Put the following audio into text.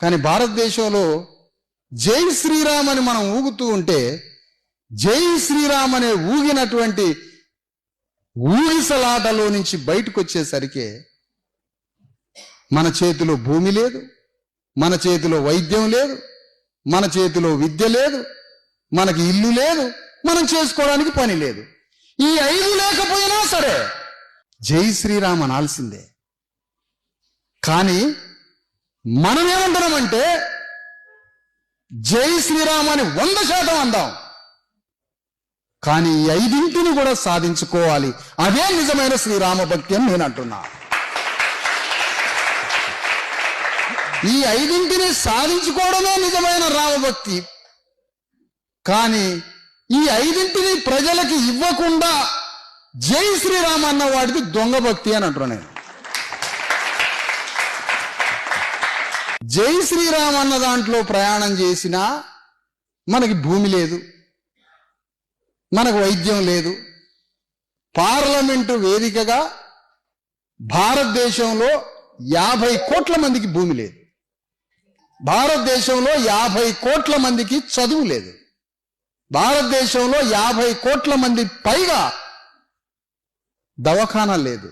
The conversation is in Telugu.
కానీ భారతదేశంలో జై శ్రీరామ్ అని మనం ఊగుతూ ఉంటే జై శ్రీరామ్ అనే ఊగినటువంటి ఊగిసలాటలో నుంచి బయటకు వచ్చేసరికి మన చేతిలో భూమి లేదు, మన చేతిలో వైద్యం లేదు, మన చేతిలో విద్య లేదు, మనకి ఇల్లు లేదు, మనం చేసుకోవడానికి పని లేదు. ఈ 5 లేకపోయినా సరే జై శ్రీరామ్ అనాల్సిందే. కానీ మనం ఏమంటున్నామంటే జై శ్రీరామ్ అని 100% అందాం, కానీ ఈ 5 కూడా సాధించుకోవాలి. అదే నిజమైన శ్రీరామ భక్తి అని నేను అంటున్నా. ఈ 5 సాధించుకోవడమే నిజమైన రామభక్తి. కానీ ఈ 5 ప్రజలకి ఇవ్వకుండా జై శ్రీరామ్ అన్న వాడికి దొంగ భక్తి అని అంటున్నా నేను. జై శ్రీరామ్ అన్న దాంట్లో ప్రయాణం చేసినా మనకి భూమి లేదు, మనకు వైద్యం లేదు. పార్లమెంటు వేదికగా భారతదేశంలో 50 కోట్ల మందికి భూమి లేదు, భారతదేశంలో 50 కోట్ల మందికి చదువు లేదు, భారతదేశంలో 50 కోట్ల మంది పైగా దవాఖానా లేదు.